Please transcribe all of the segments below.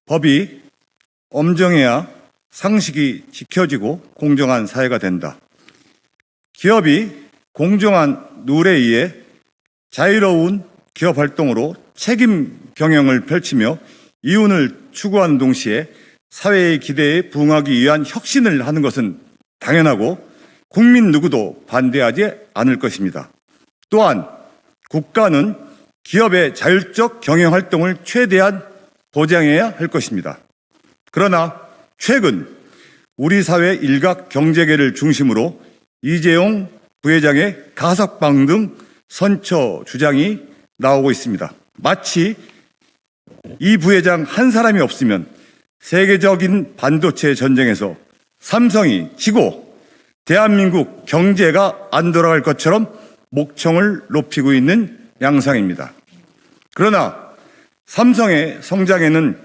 법이 엄정해야 상식이 지켜지고 공정한 사회가 된다. 기업이 공정한 룰에 의해 자유로운 기업 활동으로 책임 경영을 펼치며 이윤을 추구하는 동시에 사회의 기대에 부응하기 위한 혁신을 하는 것은 당연하고 국민 누구도 반대하지 않을 것입니다. 또한 국가는 기업의 자율적 경영 활동을 최대한 보장해야 할 것입니다. 그러나 최근 우리 사회 일각 경제계를 중심으로 이재용 부회장의 가석방 등 선처 주장이 나오고 있습니다. 마치 이 부회장 한 사람이 없으면 세계적인 반도체 전쟁에서 삼성이 지고 대한민국 경제가 안 돌아갈 것처럼 목청을 높이고 있는 양상입니다. 그러나 삼성의 성장에는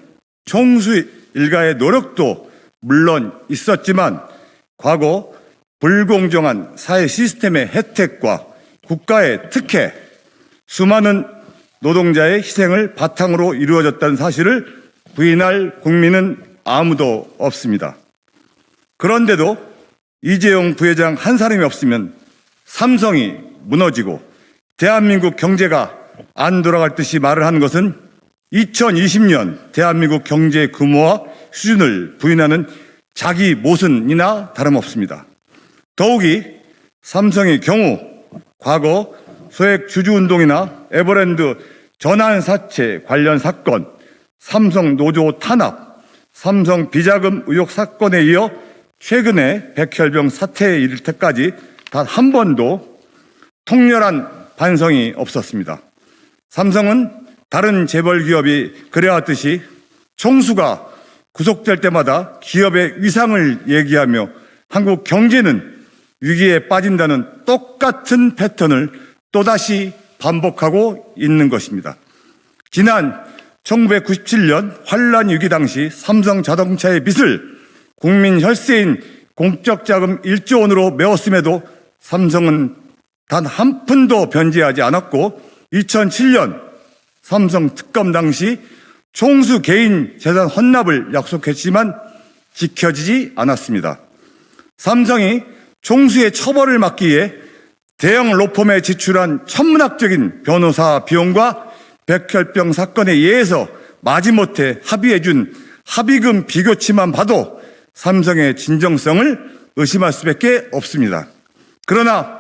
총수 일가의 노력도 물론 있었지만 과거 불공정한 사회 시스템의 혜택과 국가의 특혜, 수많은 노동자의 희생을 바탕으로 이루어졌다는 사실을 부인할 국민은 아무도 없습니다. 그런데도 이재용 부회장 한 사람이 없으면 삼성이 무너지고 대한민국 경제가 안 돌아갈 듯이 말을 하는 것은 2020년 대한민국 경제 규모와 수준을 부인하는 자기 모순이나 다름없습니다. 더욱이 삼성의 경우 과거 소액 주주운동이나 에버랜드 전환사채 관련 사건, 삼성 노조 탄압, 삼성 비자금 의혹 사건에 이어 최근에 백혈병 사태에 이를 때까지 단 한 번도 통렬한 반성이 없었습니다. 삼성은 다른 재벌 기업이 그래왔듯이 총수가 구속될 때마다 기업의 위상을 얘기하며 한국 경제는 위기에 빠진다는 똑같은 패턴을 또다시 반복하고 있는 것입니다. 지난 1997년 환란 위기 당시 삼성 자동차의 빚을 국민 혈세인 공적자금 1조 원으로 메웠음에도 삼성은 단 한 푼도 변제하지 않았고 2007년 삼성 특검 당시 총수 개인 재산 헌납을 약속했지만 지켜지지 않았습니다. 삼성이 총수의 처벌을 막기 위해 대형 로펌에 지출한 천문학적인 변호사 비용과 백혈병 사건에 의해서 마지못해 합의해준 합의금 비교치만 봐도 삼성의 진정성을 의심할 수밖에 없습니다. 그러나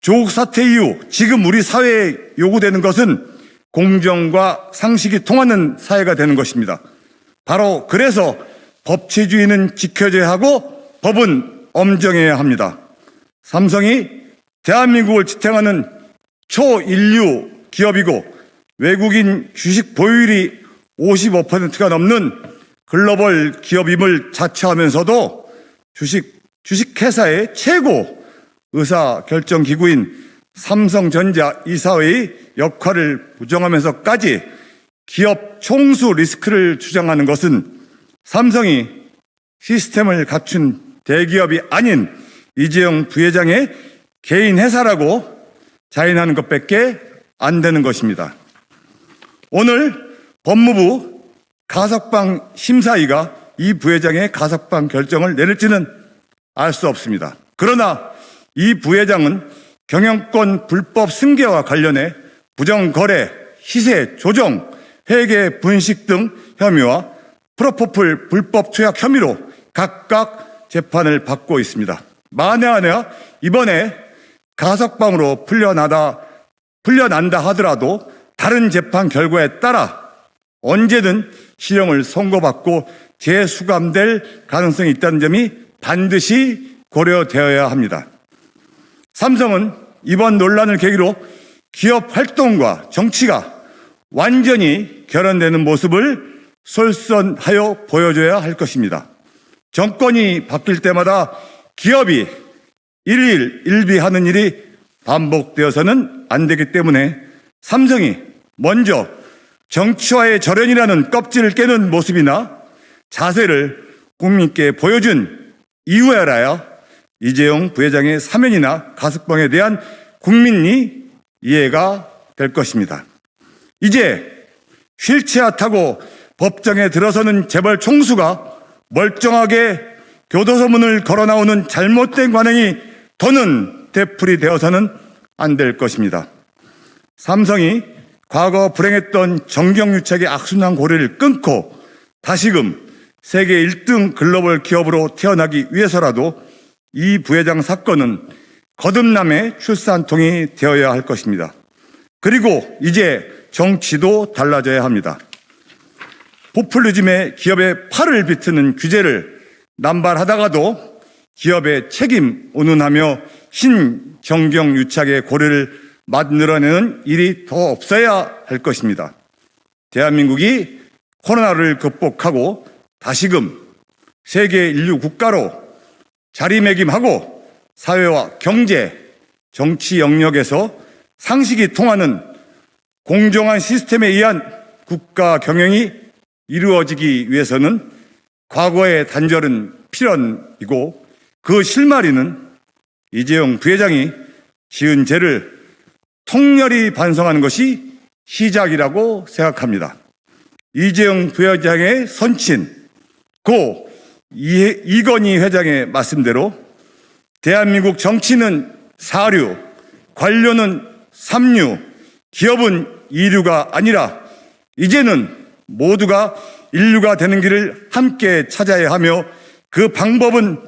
조국 사태 이후 지금 우리 사회에 요구되는 것은 공정과 상식이 통하는 사회가 되는 것입니다. 바로 그래서 법치주의는 지켜져야 하고 법은 엄정해야 합니다. 삼성이 대한민국을 지탱하는 초인류 기업이고 외국인 주식 보유율이 55%가 넘는 글로벌 기업임을 자처하면서도 주식회사의 최고 의사결정기구인 삼성전자 이사회의 역할을 부정하면서까지 기업 총수 리스크를 주장하는 것은 삼성이 시스템을 갖춘 대기업이 아닌 이재용 부회장의 개인 회사라고 자인하는 것밖에 안 되는 것입니다. 오늘 법무부 가석방 심사위가 이 부회장의 가석방 결정을 내릴지는 알 수 없습니다. 그러나 이 부회장은 경영권 불법 승계와 관련해 부정거래, 시세 조정, 회계 분식 등 혐의와 프로포폴 불법 투약 혐의로 각각 재판을 받고 있습니다. 만에 하나 이번에 가석방으로 풀려난다 하더라도 다른 재판 결과에 따라 언제든 실형을 선고받고 재수감될 가능성이 있다는 점이 반드시 고려되어야 합니다. 삼성은 이번 논란을 계기로 기업 활동과 정치가 완전히 결연되는 모습을 솔선하여 보여줘야 할 것입니다. 정권이 바뀔 때마다 기업이 일일일비하는 일이 반복되어서는 안 되기 때문에 삼성이 먼저 정치와의 절연이라는 껍질을 깨는 모습이나 자세를 국민께 보여준 이후에 알아야 이재용 부회장의 사면이나 가석방에 대한 국민이 이해가 될 것입니다. 이제 휠체어 타고 법정에 들어서는 재벌 총수가 멀쩡하게 교도소문을 걸어 나오는 잘못된 관행이 더는 되풀이 되어서는 안 될 것입니다. 삼성이 과거 불행했던 정경유착의 악순환 고리를 끊고 다시금 세계 1등 글로벌 기업으로 태어나기 위해서라도 이 부회장 사건은 거듭남의 출산통이 되어야 할 것입니다. 그리고 이제 정치도 달라져야 합니다. 포퓰리즘의 기업의 팔을 비트는 규제를 남발하다가도 기업의 책임 운운하며 신정경유착의 고리를 만들어내는 일이 더 없어야 할 것입니다. 대한민국이 코로나를 극복하고 다시금 세계 인류 국가로 자리매김하고 사회와 경제, 정치 영역에서 상식이 통하는 공정한 시스템에 의한 국가 경영이 이루어지기 위해서는 과거의 단절은 필연이고 그 실마리는 이재용 부회장이 지은 죄를 통렬히 반성하는 것이 시작이라고 생각합니다. 이재용 부회장의 선친, 고 이건희 회장의 말씀대로 대한민국 정치는 4류, 관료는 3류, 기업은 2류가 아니라 이제는 모두가 인류가 되는 길을 함께 찾아야 하며 그 방법은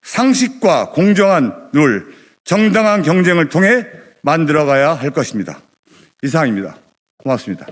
상식과 공정한 룰, 정당한 경쟁을 통해 만들어가야 할 것입니다. 이상입니다. 고맙습니다.